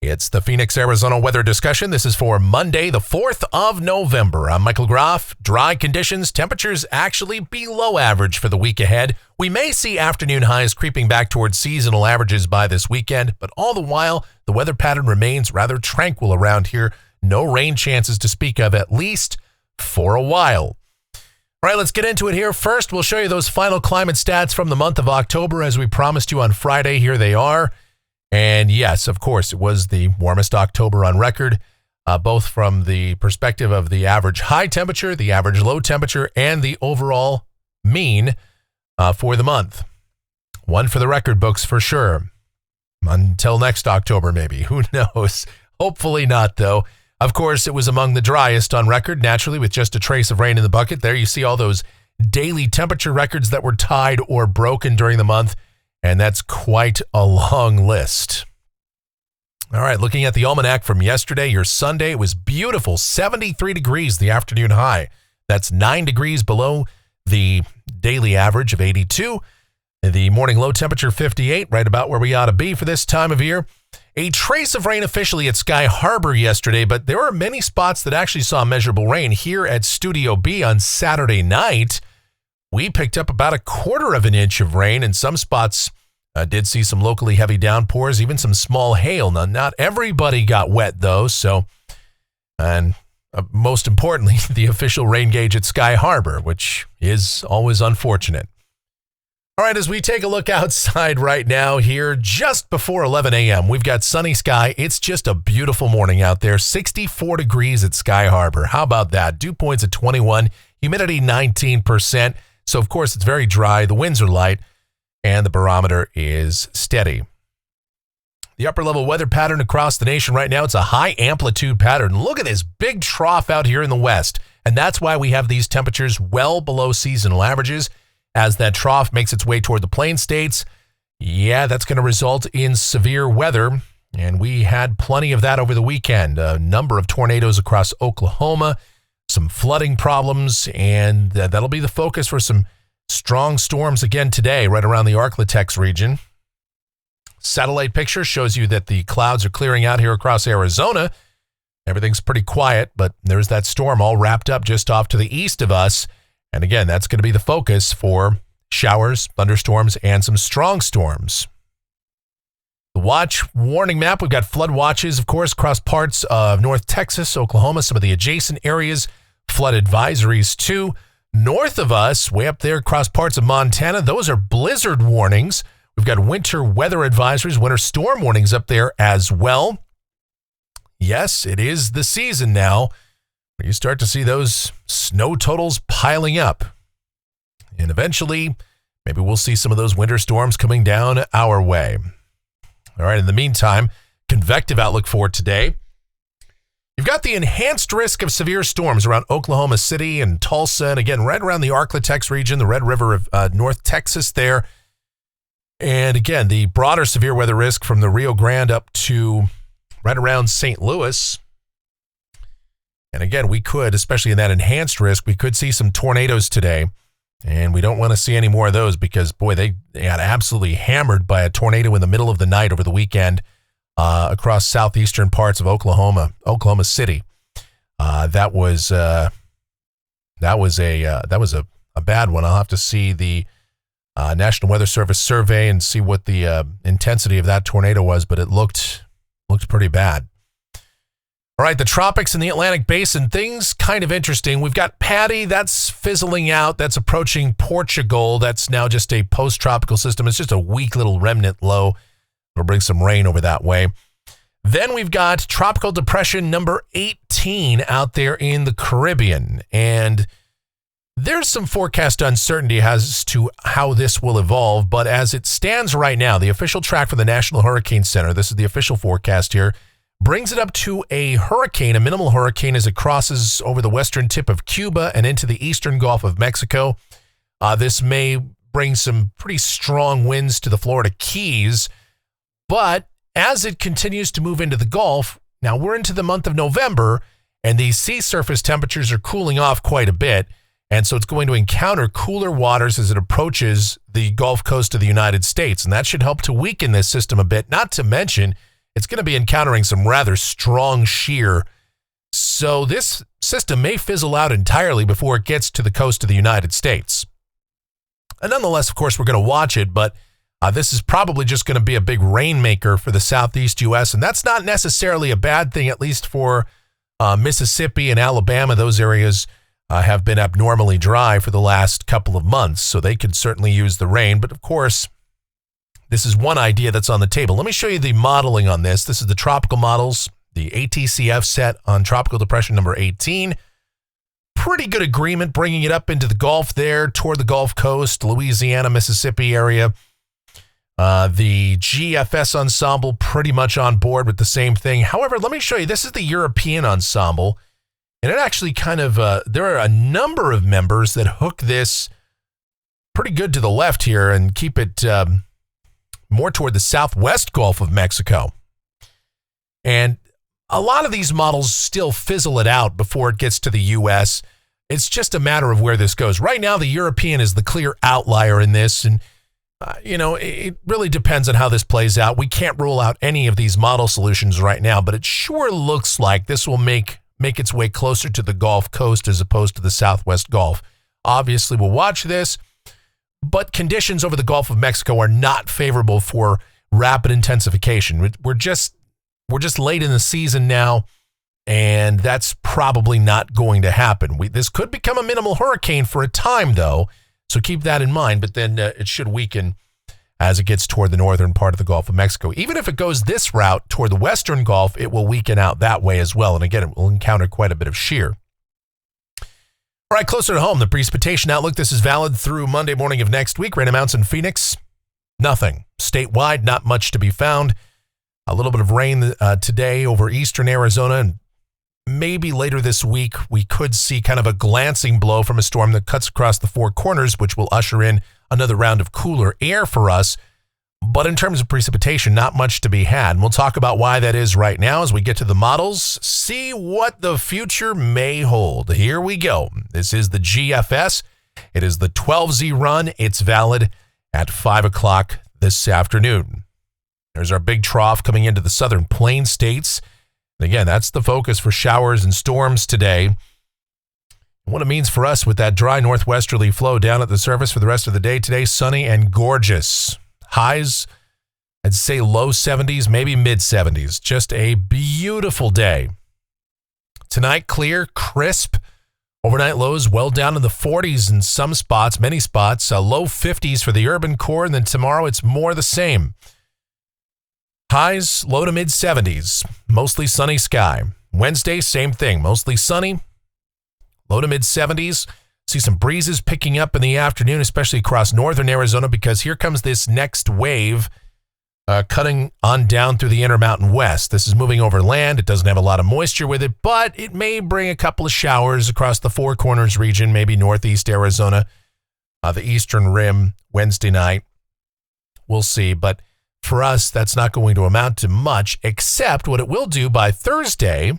It's the Phoenix, Arizona weather discussion. This is for Monday, the 4th of November. I'm Michael Groff. Dry conditions, temperatures actually below average for the week ahead. We may see afternoon highs creeping back towards seasonal averages by this weekend, but all the while, the weather pattern remains rather tranquil around here. No rain chances to speak of, at least for a while. All right, let's get into it here. First, we'll show you those final climate stats from the month of October. As we promised you on Friday, here they are. And yes, of course, it was the warmest October on record, both from the perspective of the average high temperature, the average low temperature, and the overall mean for the month. One for the record books for sure. Until next October, maybe. Who knows? Hopefully not, though. Of course, it was among the driest on record, naturally, with just a trace of rain in the bucket. There you see all those daily temperature records that were tied or broken during the month. And that's quite a long list. All right, looking at the almanac from yesterday, your Sunday, it was beautiful, 73 degrees, the afternoon high. That's 9 degrees below the daily average of 82. The morning low temperature, 58, right about where we ought to be for this time of year. A trace of rain officially at Sky Harbor yesterday, but there were many spots that actually saw measurable rain. Here at Studio B on Saturday night, we picked up about 1/4 of an inch of rain, and some spots did see some locally heavy downpours, even some small hail. Now, not everybody got wet, though, and most importantly, the official rain gauge at Sky Harbor, which is always unfortunate. All right, as we take a look outside right now here, just before 11 a.m., we've got sunny sky. It's just a beautiful morning out there, 64 degrees at Sky Harbor. How about that? Dew points at 21, humidity 19%. So, of course, it's very dry. The winds are light, and the barometer is steady. The upper-level weather pattern across the nation right now, it's a high-amplitude pattern. Look at this big trough out here in the west, and that's why we have these temperatures well below seasonal averages. As that trough makes its way toward the plain states, that's going to result in severe weather, and we had plenty of that over the weekend. A number of tornadoes across Oklahoma, some flooding problems, and that'll be the focus for some strong storms again today, right around the Arklatex region. Satellite picture shows you that the clouds are clearing out here across Arizona. Everything's pretty quiet, but there's that storm all wrapped up just off to the east of us. And again, that's going to be the focus for showers, thunderstorms, and some strong storms. The watch warning map, we've got flood watches, of course, across parts of North Texas, Oklahoma, some of the adjacent areas, flood advisories too. North of us, way up there across parts of Montana, those are blizzard warnings. We've got winter weather advisories, winter storm warnings up there as well. Yes, it is the season now where you start to see those snow totals piling up. And eventually, maybe we'll see some of those winter storms coming down our way. All right, in the meantime, convective outlook for today. You've got the enhanced risk of severe storms around Oklahoma City and Tulsa, and again, right around the Arklatex region, the Red River of North Texas there. And again, the broader severe weather risk from the Rio Grande up to right around St. Louis. And again, we could, especially in that enhanced risk, we could see some tornadoes today. And we don't want to see any more of those because, boy, they got absolutely hammered by a tornado in the middle of the night over the weekend across southeastern parts of Oklahoma City. That was a bad one. I'll have to see the National Weather Service survey and see what the intensity of that tornado was, but it looked pretty bad. All right, the tropics and the Atlantic Basin, things kind of interesting. We've got Patty, that's fizzling out. That's approaching Portugal. That's now just a post-tropical system. It's just a weak little remnant low. It'll bring some rain over that way. Then we've got Tropical Depression number 18 out there in the Caribbean. And there's some forecast uncertainty as to how this will evolve. But as it stands right now, the official track for the National Hurricane Center, this is the official forecast here, brings it up to a hurricane, a minimal hurricane, as it crosses over the western tip of Cuba and into the eastern Gulf of Mexico. This may bring some pretty strong winds to the Florida Keys, but as it continues to move into the Gulf, now we're into the month of November, and the sea surface temperatures are cooling off quite a bit, and so it's going to encounter cooler waters as it approaches the Gulf Coast of the United States, and that should help to weaken this system a bit, not to mention it's going to be encountering some rather strong shear. So this system may fizzle out entirely before it gets to the coast of the United States. And nonetheless, of course, we're going to watch it, but this is probably just going to be a big rainmaker for the southeast U.S., and that's not necessarily a bad thing, at least for Mississippi and Alabama. Those areas have been abnormally dry for the last couple of months, so they could certainly use the rain. But of course, this is one idea that's on the table. Let me show you the modeling on this. This is the tropical models, the ATCF set on tropical depression number 18. Pretty good agreement, bringing it up into the Gulf there, toward the Gulf Coast, Louisiana, Mississippi area. The GFS ensemble pretty much on board with the same thing. However, let me show you, this is the European ensemble, and it actually kind of, there are a number of members that hook this pretty good to the left here and keep it more toward the southwest Gulf of Mexico. And a lot of these models still fizzle it out before it gets to the U.S. It's just a matter of where this goes. Right now, the European is the clear outlier in this, and it really depends on how this plays out. We can't rule out any of these model solutions right now, but it sure looks like this will make its way closer to the Gulf Coast as opposed to the southwest Gulf. Obviously, we'll watch this, but conditions over the Gulf of Mexico are not favorable for rapid intensification. We're just late in the season now, and that's probably not going to happen. This could become a minimal hurricane for a time, though, so keep that in mind, but then it should weaken as it gets toward the northern part of the Gulf of Mexico. Even if it goes this route toward the western Gulf, it will weaken out that way as well, and again, it will encounter quite a bit of shear. All right, closer to home, the precipitation outlook. This is valid through Monday morning of next week. Rain amounts in Phoenix, nothing. Statewide, not much to be found. A little bit of rain today over eastern Arizona, and maybe later this week we could see kind of a glancing blow from a storm that cuts across the Four Corners, which will usher in another round of cooler air for us. But in terms of precipitation, not much to be had. And we'll talk about why that is right now as we get to the models, see what the future may hold. Here we go. This is the GFS. It is the 12Z run. It's valid at 5 o'clock this afternoon. There's our big trough coming into the southern plain states. And again, that's the focus for showers and storms today. And what it means for us with that dry northwesterly flow down at the surface for the rest of the day today, sunny and gorgeous. Highs, I'd say low 70s, maybe mid 70s. Just a beautiful day. Tonight, clear, crisp. Overnight lows well down in the 40s in some spots, many spots. Low 50s for the urban core, and then tomorrow it's more the same. Highs, low to mid 70s. Mostly sunny sky. Wednesday, same thing. Mostly sunny. Low to mid 70s. See some breezes picking up in the afternoon, especially across northern Arizona, because here comes this next wave cutting on down through the Intermountain West. This is moving over land. It doesn't have a lot of moisture with it, but it may bring a couple of showers across the Four Corners region, maybe northeast Arizona, the eastern rim Wednesday night. We'll see, but for us, that's not going to amount to much, except what it will do by Thursday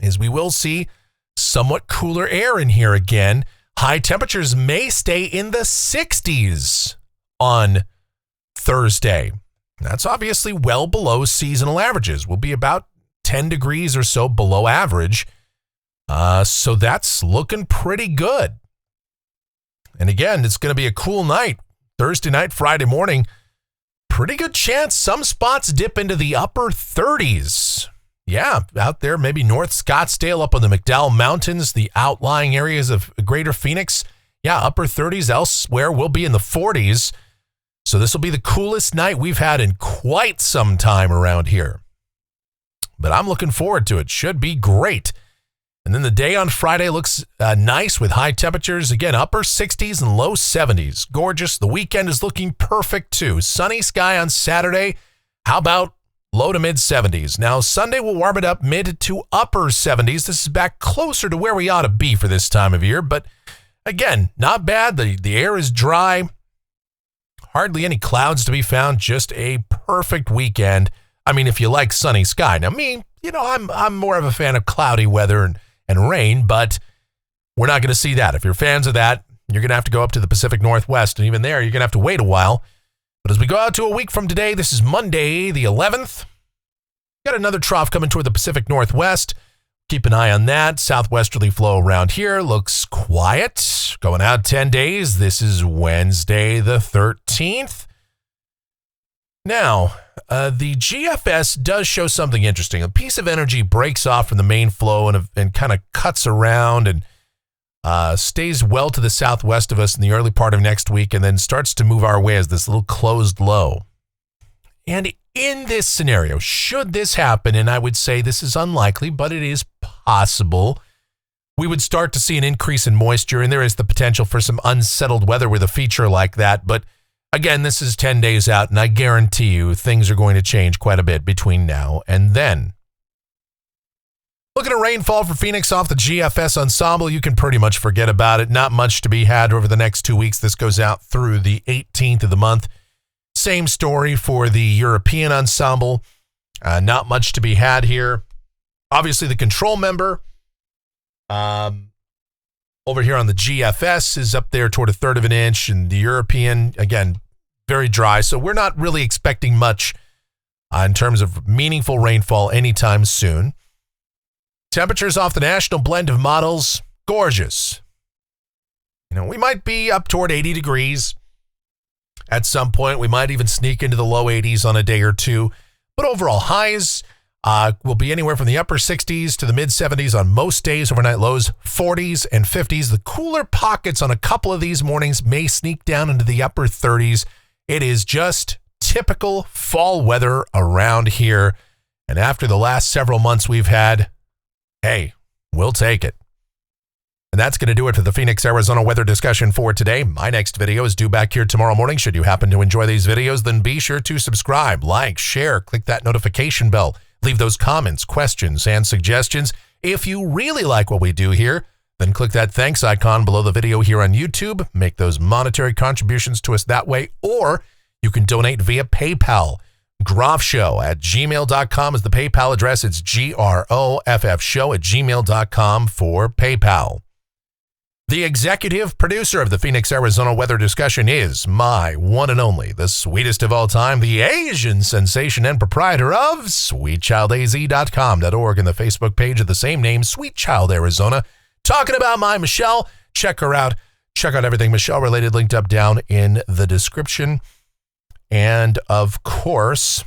is we will see somewhat cooler air in here again. High temperatures may stay in the 60s on Thursday. That's obviously well below seasonal averages. We'll be about 10 degrees or so below average. So that's looking pretty good. And again, it's going to be a cool night. Thursday night, Friday morning, pretty good chance some spots dip into the upper 30s. Yeah, out there, maybe North Scottsdale, up on the McDowell Mountains, the outlying areas of greater Phoenix. Yeah, upper 30s. Elsewhere, we'll be in the 40s. So this will be the coolest night we've had in quite some time around here. But I'm looking forward to it. Should be great. And then the day on Friday looks nice with high temperatures. Again, upper 60s and low 70s. Gorgeous. The weekend is looking perfect too. Sunny sky on Saturday. How about low to mid 70s? Now, Sunday will warm it up mid to upper 70s. This is back closer to where we ought to be for this time of year. But again, not bad. The air is dry. Hardly any clouds to be found. Just a perfect weekend. I mean, if you like sunny sky. Now, me, I'm more of a fan of cloudy weather and rain, but we're not going to see that. If you're fans of that, you're going to have to go up to the Pacific Northwest, and even there, you're going to have to wait a while. But as we go out to a week from today, this is Monday, the 11th. got another trough coming toward the Pacific Northwest. Keep an eye on that. Southwesterly flow around here looks quiet. Going out 10 days. This is Wednesday the 13th. Now, the GFS does show something interesting. A piece of energy breaks off from the main flow and kind of cuts around and stays well to the southwest of us in the early part of next week and then starts to move our way as this little closed low. And in this scenario, should this happen, and I would say this is unlikely, but it is possible, we would start to see an increase in moisture, and there is the potential for some unsettled weather with a feature like that. But again, this is 10 days out, and I guarantee you things are going to change quite a bit between now and then. Looking at rainfall for Phoenix off the GFS ensemble, you can pretty much forget about it. Not much to be had over the next 2 weeks. This goes out through the 18th of the month. Same story for the European ensemble. Not much to be had here. Obviously, the control member over here on the GFS is up there toward 1/3 of an inch, and the European, again, very dry. So we're not really expecting much in terms of meaningful rainfall anytime soon. Temperatures off the national blend of models, gorgeous. We might be up toward 80 degrees. At some point, we might even sneak into the low 80s on a day or two. But overall, highs will be anywhere from the upper 60s to the mid 70s on most days. Overnight lows, 40s and 50s. The cooler pockets on a couple of these mornings may sneak down into the upper 30s. It is just typical fall weather around here. And after the last several months we've had, hey, we'll take it. And that's going to do it for the Phoenix, Arizona weather discussion for today. My next video is due back here tomorrow morning. Should you happen to enjoy these videos, then be sure to subscribe, like, share, click that notification bell, leave those comments, questions, and suggestions. If you really like what we do here, then click that thanks icon below the video here on YouTube. Make those monetary contributions to us that way, or you can donate via PayPal. groffshow@gmail.com is the PayPal address. It's groffshow@gmail.com for PayPal. The executive producer of the Phoenix, Arizona weather discussion is my one and only, the sweetest of all time, the Asian sensation and proprietor of SweetChildAZ.com.org and the Facebook page of the same name, Sweet Child Arizona. Talking about my Michelle. Check her out. Check out everything Michelle related linked up down in the description. And of course,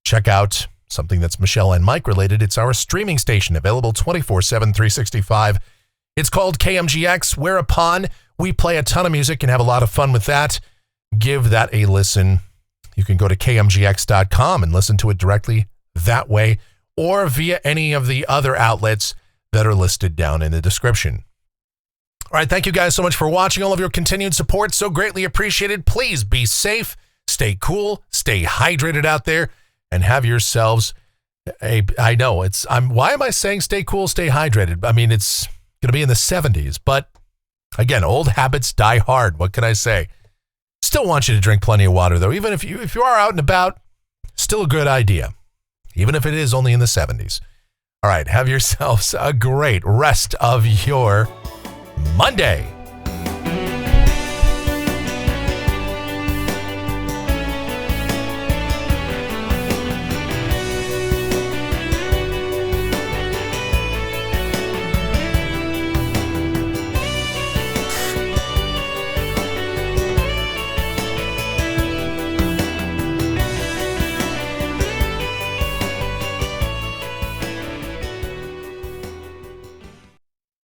check out something that's Michelle and Mike related. It's our streaming station available 24/7, 365. It's called KMGX, whereupon we play a ton of music and have a lot of fun with that. Give that a listen. You can go to KMGX.com and listen to it directly that way, or via any of the other outlets that are listed down in the description. All right, thank you guys so much for watching. All of your continued support, so greatly appreciated. Please be safe, stay cool, stay hydrated out there, and have yourselves I know, why am I saying stay cool, stay hydrated? I mean, it's going to be in the 70s, but again, old habits die hard. What can I say? Still want you to drink plenty of water, though. Even if you are out and about, still a good idea, even if it is only in the 70s. All right, have yourselves a great rest of your Monday.